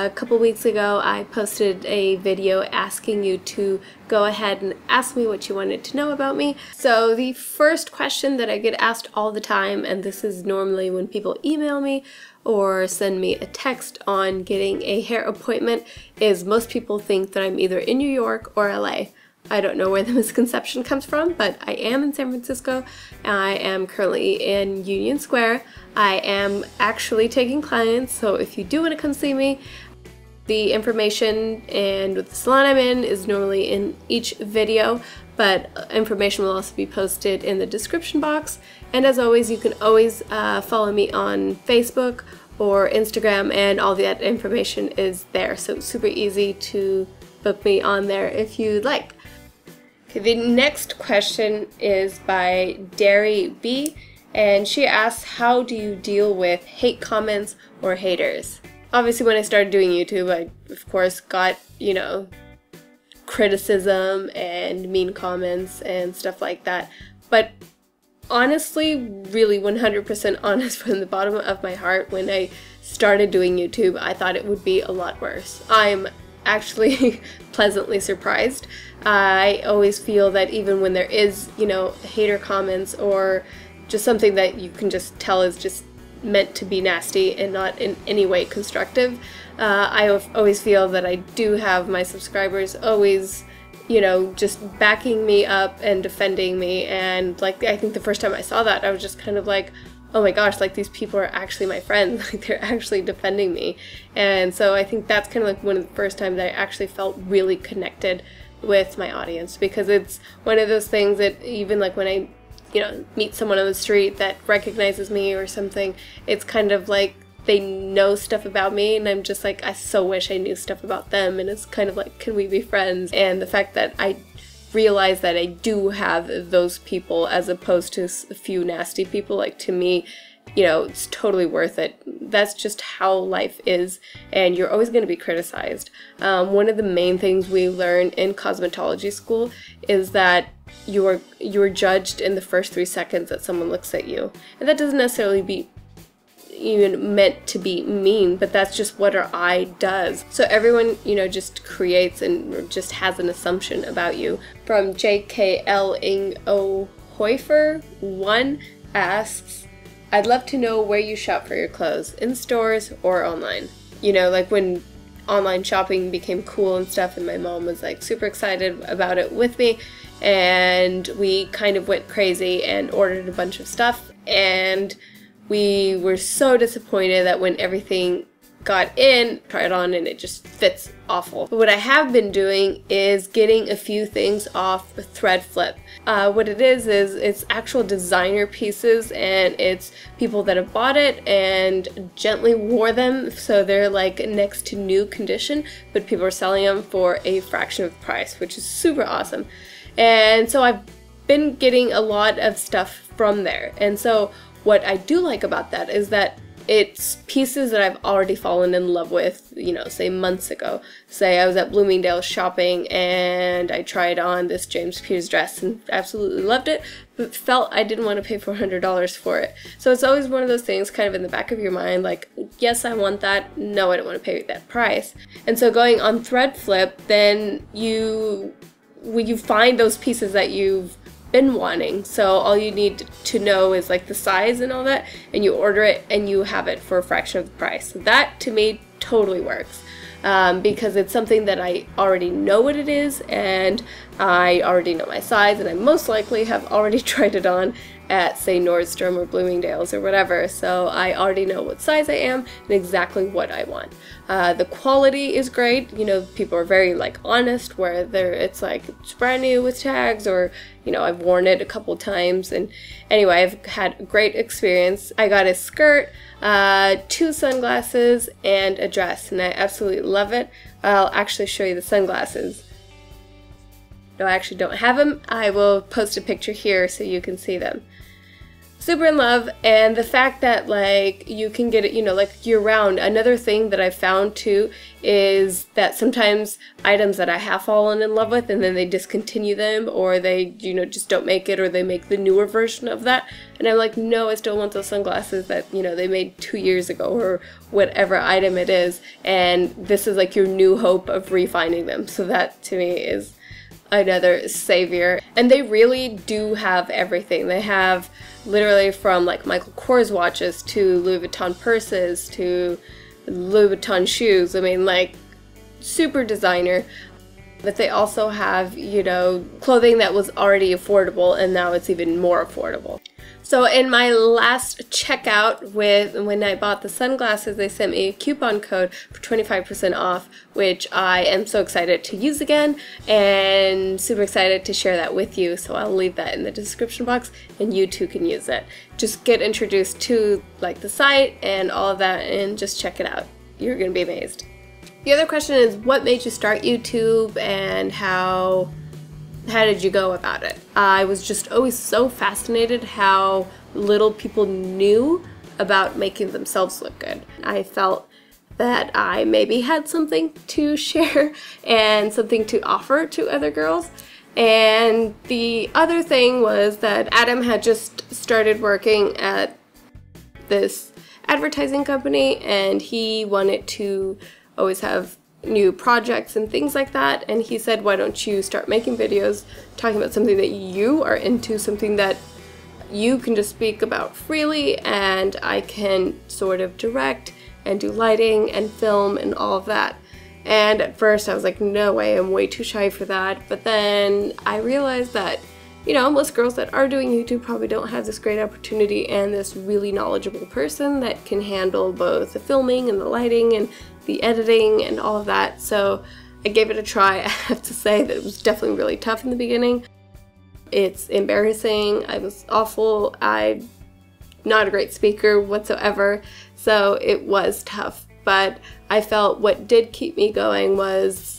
A couple weeks ago, I posted a video asking you to go ahead and ask me what you wanted to know about me. So the first question that I get asked all the time, and this is normally when people email me or send me a text on getting a hair appointment, is most people think that I'm either in New York or LA. I don't know where the misconception comes from, but I am in San Francisco. I am currently in Union Square. I am actually taking clients, so if you do want to come see me, the information and what the salon I'm in is normally in each video, but information will also be posted in the description box. And as always, you can always follow me on Facebook or Instagram, and all that information is there. So it's super easy to book me on there if you'd like. Okay, the next question is by Derry B, and she asks, how do you deal with hate comments or haters? Obviously, when I started doing YouTube, I, of course, got, criticism and mean comments and stuff like that. But honestly, really 100% honest from the bottom of my heart, when I started doing YouTube, I thought it would be a lot worse. I'm actually pleasantly surprised. I always feel that even when there is, hater comments or just something that you can just tell is just meant to be nasty and not in any way constructive, I always feel that I do have my subscribers always, just backing me up and defending me. And I think the first time I saw that, I was just kind of like, oh my gosh, these people are actually my friends, they're actually defending me. And so I think that's kind of one of the first times that I actually felt really connected with my audience, because it's one of those things that even when I meet someone on the street that recognizes me or something, it's kind of like they know stuff about me, and I'm just like, I so wish I knew stuff about them, and it's kind of like, can we be friends? And the fact that I realize that I do have those people as opposed to a few nasty people, to me, it's totally worth it. That's just how life is, and you're always going to be criticized. One of the main things we learn in cosmetology school is that you're judged in the first 3 seconds that someone looks at you. And that doesn't necessarily be even meant to be mean, but that's just what our eye does. So everyone, just creates and just has an assumption about you. From JKL Hoifer 1 asks, I'd love to know where you shop for your clothes, in stores or online. When online shopping became cool and stuff, and my mom was super excited about it with me, and we kind of went crazy and ordered a bunch of stuff, and we were so disappointed that when everything got in, tried it on, and it just fits awful. But what I have been doing is getting a few things off Thread Flip. What it is it's actual designer pieces, and it's people that have bought it and gently wore them, so they're next to new condition, but people are selling them for a fraction of the price, which is super awesome. And so I've been getting a lot of stuff from there. And so what I do like about that is that it's pieces that I've already fallen in love with, say months ago. Say I was at Bloomingdale's shopping and I tried on this James Peters dress and absolutely loved it, but felt I didn't want to pay $400 for it. So it's always one of those things kind of in the back of your mind, yes, I want that, no, I don't want to pay that price. And so going on Thread Flip, then when you find those pieces that you've been wanting, so all you need to know is the size and all that, and you order it and you have it for a fraction of the price. So that to me totally works, because it's something that I already know what it is, and I already know my size, and I most likely have already tried it on at, say, Nordstrom or Bloomingdale's or whatever, so I already know what size I am and exactly what I want. The quality is great. People are very honest, where it's it's brand new with tags, or I've worn it a couple times. And anyway, I've had a great experience. I got a skirt, 2 sunglasses, and a dress, and I absolutely love it. I'll actually show you the sunglasses. No, I actually don't have them. I will post a picture here so you can see them. super in love. And the fact that like you can get it, you know, like year round. Another thing that I found too is that sometimes items that I have fallen in love with and then they discontinue them, or they, you know, just don't make it, or they make the newer version of that, and I'm like, no, I still want those sunglasses that, you know, they made 2 years ago, or whatever item it is, and this is like your new hope of refinding them. So that to me is another savior. And they really do have everything. They have literally from like Michael Kors watches to Louis Vuitton purses to Louis Vuitton shoes. I mean, like, super designer. But they also have, you know, clothing that was already affordable and now it's even more affordable. So in my last checkout when I bought the sunglasses, they sent me a coupon code for 25% off, which I am so excited to use again and super excited to share that with you. So I'll leave that in the description box and you too can use it. Just get introduced to like the site and all of that and just check it out. You're gonna be amazed. The other question is, what made you start YouTube and how did you go about it? I was just always so fascinated how little people knew about making themselves look good. I felt that I maybe had something to share and something to offer to other girls. And the other thing was that Adam had just started working at this advertising company and he wanted to always have new projects and things like that, and he said, why don't you start making videos talking about something that you are into, something that you can just speak about freely, and I can sort of direct and do lighting and film and all of that. And at first I was like, no way, I'm way too shy for that. But then I realized that, you know, most girls that are doing YouTube probably don't have this great opportunity and this really knowledgeable person that can handle both the filming and the lighting and the editing and all of that. So I gave it a try. I have to say that it was definitely really tough in the beginning. It's embarrassing. I was awful. I'm not a great speaker whatsoever. So it was tough. But I felt what did keep me going was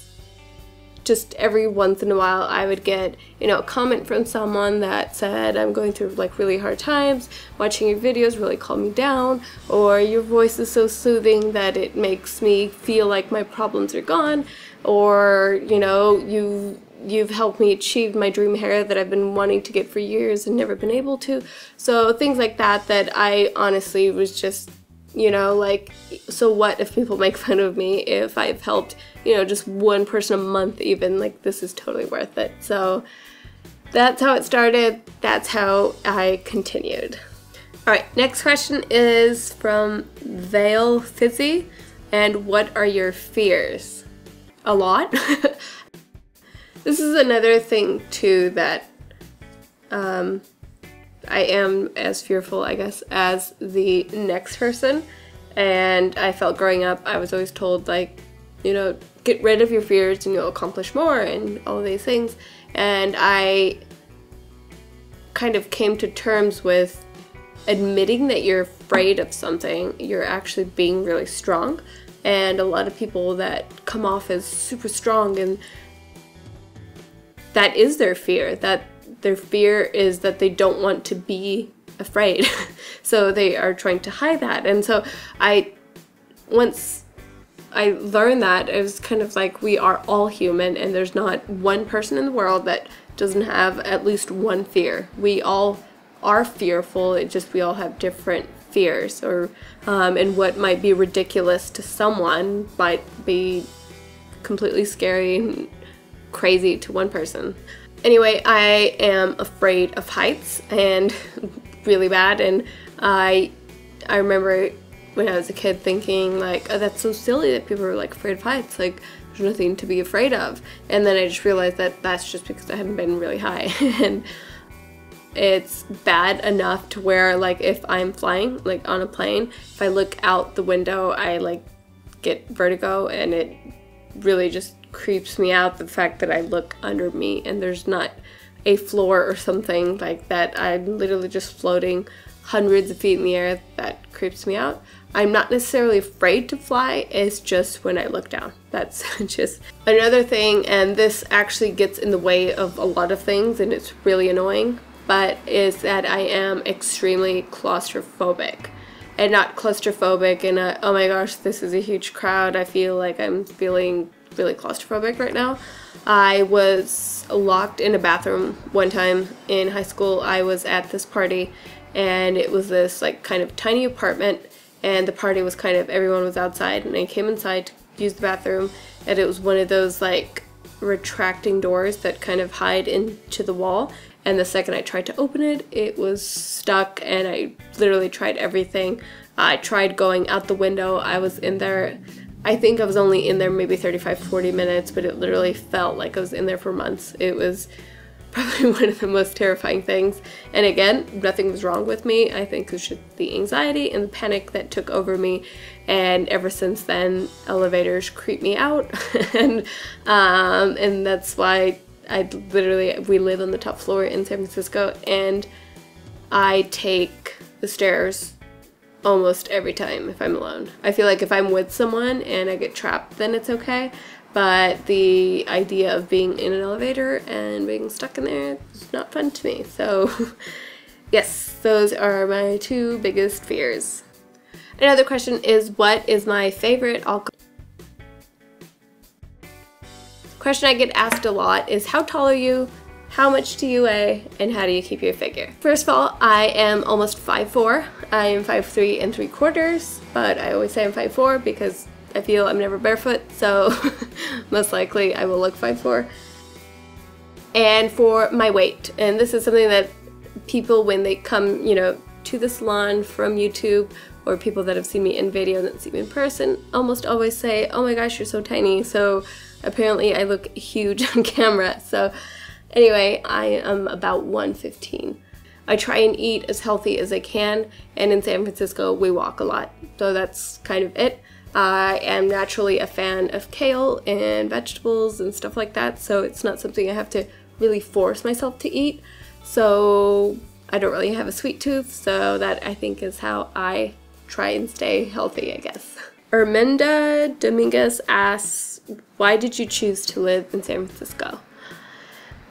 just every once in a while I would get, you know, a comment from someone that said, I'm going through like really hard times, watching your videos really calm me down, or your voice is so soothing that it makes me feel like my problems are gone, or, you know, you've helped me achieve my dream hair that I've been wanting to get for years and never been able to. So things like that I honestly was just, you know, like, so what if people make fun of me if I've helped, you know, just one person a month even, like, this is totally worth it. So that's how it started. That's how I continued. All right, next question is from Vale Fizzy. And what are your fears? A lot. This is another thing too that I am as fearful, I guess, as the next person. And I felt growing up, I was always told, like, you know, get rid of your fears and you'll accomplish more and all of these things. And I kind of came to terms with admitting that you're afraid of something, you're actually being really strong. And a lot of people that come off as super strong, and that is their fear, that their fear is that they don't want to be afraid. So they are trying to hide that. And so once I learned that, it was kind of like, we are all human and there's not one person in the world that doesn't have at least one fear. We all are fearful, it just we all have different fears, or and what might be ridiculous to someone might be completely scary and crazy to one person. Anyway, I am afraid of heights, and really bad, and I remember when I was a kid thinking like, oh, that's so silly that people are like afraid of heights, like there's nothing to be afraid of. And then I just realized that that's just because I hadn't been really high. And it's bad enough to where, like, if I'm flying like on a plane, if I look out the window I like get vertigo, and it really just creeps me out, the fact that I look under me and there's not a floor or something like that. I'm literally just floating hundreds of feet in the air. That creeps me out. I'm not necessarily afraid to fly, it's just when I look down. That's just another thing, and this actually gets in the way of a lot of things and it's really annoying. but is that I am extremely claustrophobic. And not claustrophobic in a, oh my gosh, this is a huge crowd, I feel like I'm feeling really claustrophobic right now. I was locked in a bathroom one time in high school. I was at this party, and it was this like kind of tiny apartment, and the party was kind of, everyone was outside, and I came inside to use the bathroom, and it was one of those like retracting doors that kind of hide into the wall. And the second I tried to open it, it was stuck, and I literally tried everything. I tried going out the window. I was in there, I think I was only in there maybe 35-40 minutes, but it literally felt like I was in there for months. It was probably one of the most terrifying things. And again, nothing was wrong with me. I think it was just the anxiety and the panic that took over me. And ever since then, elevators creep me out. and that's why we live on the top floor in San Francisco, and I take the stairs almost every time if I'm alone. I feel like if I'm with someone and I get trapped, then it's okay, but the idea of being in an elevator and being stuck in there is not fun to me. So yes, those are my two biggest fears. Another question is, what is my favorite alcohol? Question I get asked a lot is, how tall are you, how much do you weigh, and how do you keep your figure? First of all, I am almost 5'4". I am 5'3" and 3/4", but I always say I'm 5'4" because I feel I'm never barefoot, so most likely I will look 5'4". And for my weight, and this is something that people, when they come, you know, to the salon from YouTube, or people that have seen me in video and that see me in person, almost always say, oh my gosh, you're so tiny. So apparently I look huge on camera. So anyway, I am about 115. I try and eat as healthy as I can, and in San Francisco we walk a lot, so that's kind of it. I am naturally a fan of kale and vegetables and stuff like that, so it's not something I have to really force myself to eat. So I don't really have a sweet tooth, so that I think is how I try and stay healthy, I guess. Erminda Dominguez asks, why did you choose to live in San Francisco?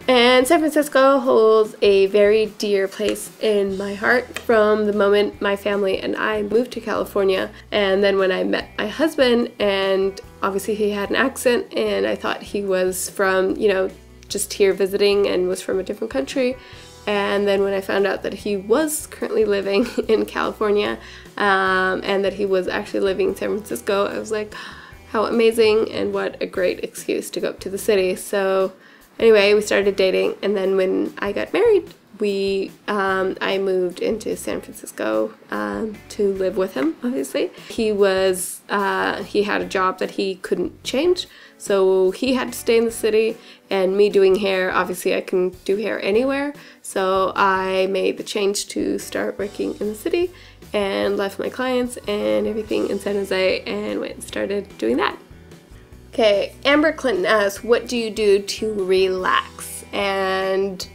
And San Francisco holds a very dear place in my heart from the moment my family and I moved to California. And then when I met my husband, and obviously he had an accent, and I thought he was from, you know, just here visiting and was from a different country. And then when I found out that he was currently living in California, and that he was actually living in San Francisco, I was like, how amazing, and what a great excuse to go up to the city. So anyway, we started dating, and then when I got married, I moved into San Francisco to live with him, obviously. He had a job that he couldn't change, so he had to stay in the city, and me doing hair, obviously I can do hair anywhere, so I made the change to start working in the city and left my clients and everything in San Jose and went and started doing that. Okay, Amber Clinton asks, what do you do to relax? And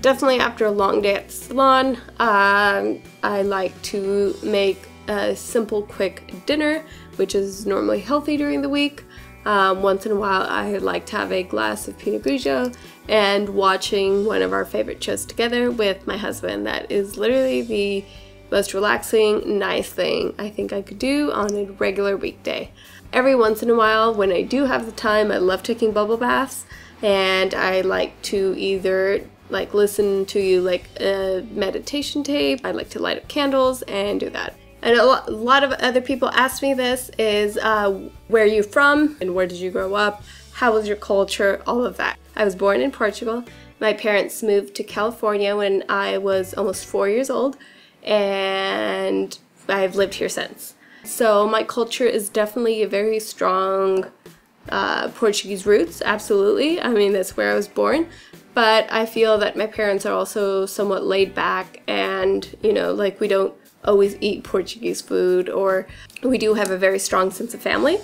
definitely after a long day at the salon, I like to make a simple, quick dinner, which is normally healthy during the week. Once in a while, I like to have a glass of Pinot Grigio and watching one of our favorite shows together with my husband. That is literally the most relaxing, nice thing I think I could do on a regular weekday. Every once in a while, when I do have the time, I love taking bubble baths, and I like to either listen to a meditation tape. I like to light up candles and do that. And a lot of other people ask me this is, where are you from and where did you grow up? How was your culture? All of that. I was born in Portugal. My parents moved to California when I was almost 4 years old, and I've lived here since. So my culture is definitely a very strong Portuguese roots, absolutely. I mean, that's where I was born. But I feel that my parents are also somewhat laid back, and, you know, we don't always eat Portuguese food, or we do have a very strong sense of family.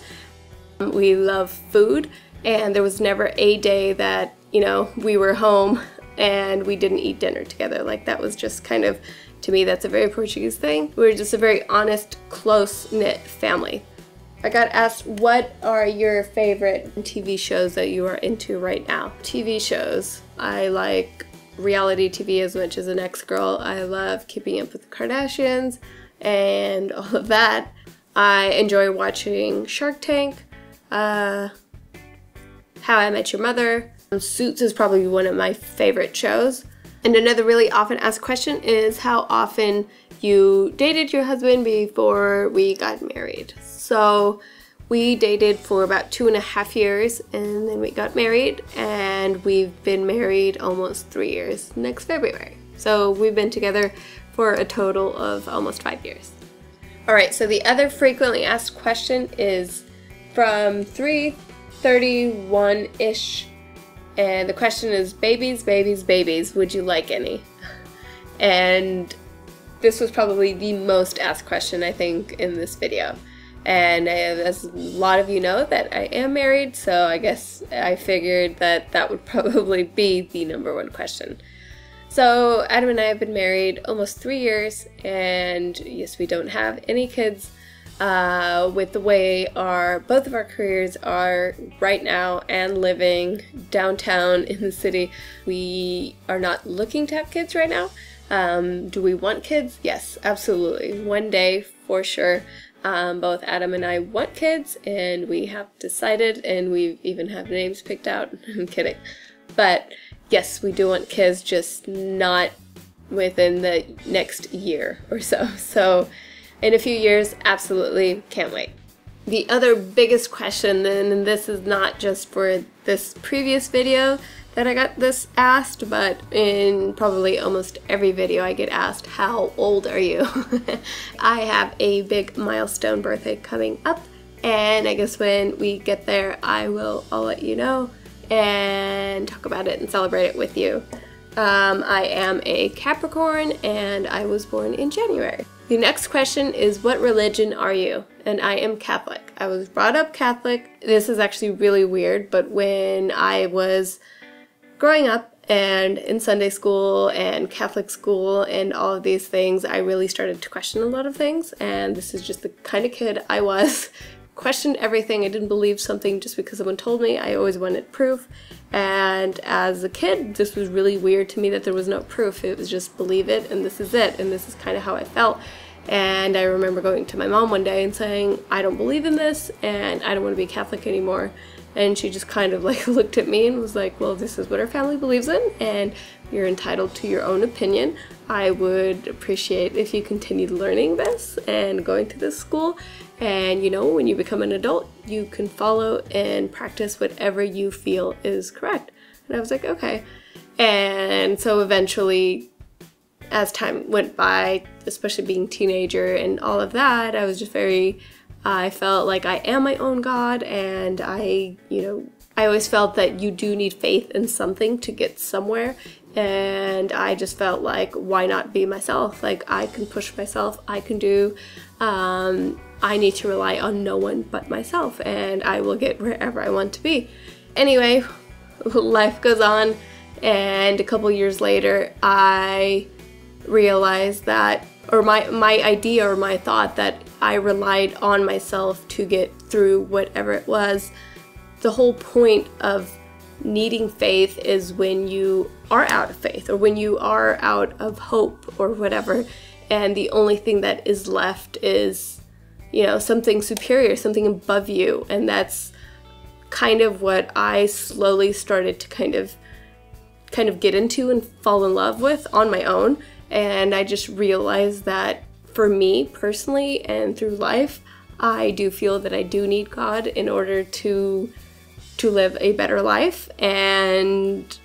We love food, and there was never a day that, you know, we were home and we didn't eat dinner together. That was just kind of, to me, that's a very Portuguese thing. We're just a very honest, close-knit family. I got asked, what are your favorite TV shows that you are into right now? TV shows. I like reality TV as much as the next girl. I love Keeping Up with the Kardashians and all of that. I enjoy watching Shark Tank, How I Met Your Mother. Suits is probably one of my favorite shows. And another really often asked question is how often you dated your husband before we got married. So we dated for about 2.5 years and then we got married, and we've been married almost 3 years next February. So we've been together for a total of almost 5 years. Alright, so the other frequently asked question is from 331-ish, and the question is, babies, babies, babies, would you like any? And this was probably the most asked question, I think, in this video. And as a lot of you know, that I am married, so I guess I figured that that would probably be the #1 question. So Adam and I have been married almost 3 years, and yes, we don't have any kids. With the way both of our careers are right now and living downtown in the city, we are not looking to have kids right now. Do we want kids? Yes, absolutely. One day, for sure. Both Adam and I want kids, and we have decided, and we even have names picked out. I'm kidding. But yes, we do want kids, just not within the next year or so. So in a few years, absolutely can't wait. The other biggest question then, and this is not just for this previous video that I got this asked, but in probably almost every video I get asked, how old are you? I have a big milestone birthday coming up, and I guess when we get there, I'll let you know and talk about it and celebrate it with you. I am a Capricorn, and I was born in January. The next question is, what religion are you? And I am Catholic. I was brought up Catholic. This is actually really weird, but when I was growing up and in Sunday school and Catholic school and all of these things, I really started to question a lot of things, and this is just the kind of kid I was. Questioned everything. I didn't believe something just because someone told me. I always wanted proof, and as a kid this was really weird to me that there was no proof. It was just believe it and this is it, and this is kind of how I felt. And I remember going to my mom one day and saying, I don't believe in this and I don't want to be Catholic anymore. And she just kind of like looked at me and was like, well, this is what our family believes in and you're entitled to your own opinion. I would appreciate if you continued learning this and going to this school, and you know, when you become an adult you can follow and practice whatever you feel is correct. And I was like, okay. And so eventually, as time went by, especially being a teenager and all of that, I was just I felt like I am my own God, and I always felt that you do need faith in something to get somewhere, and I just felt like, why not be myself? Like, I can push myself, I can do, I need to rely on no one but myself, and I will get wherever I want to be. Anyway, life goes on, and a couple years later, I realized that, or my idea or my thought that I relied on myself to get through whatever it was. The whole point of needing faith is when you are out of faith, or when you are out of hope or whatever, and the only thing that is left is, you know, something superior, something above you. And that's kind of what I slowly started to kind of get into and fall in love with on my own. And I just realized that for me personally and through life, I do feel that I do need God in order to live a better life. And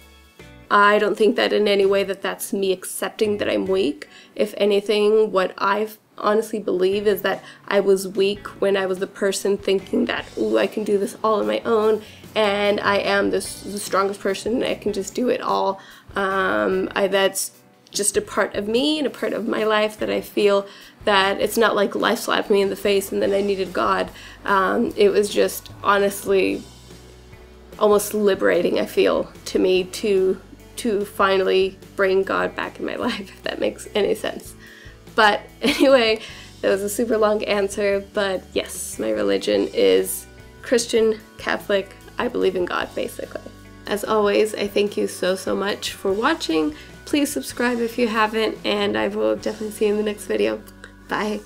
I don't think that in any way that that's me accepting that I'm weak. If anything, what I honestly believe is that I was weak when I was the person thinking that, ooh, I can do this all on my own, and I am the strongest person and I can just do it all. That's just a part of me and a part of my life that I feel that it's not like life slapped me in the face and then I needed God. It was just honestly almost liberating, I feel, to me to finally bring God back in my life, if that makes any sense. But anyway, that was a super long answer, but yes, my religion is Christian, Catholic. I believe in God, basically. as always, I thank you so much for watching. Please subscribe if you haven't, and I will definitely see you in the next video. Bye.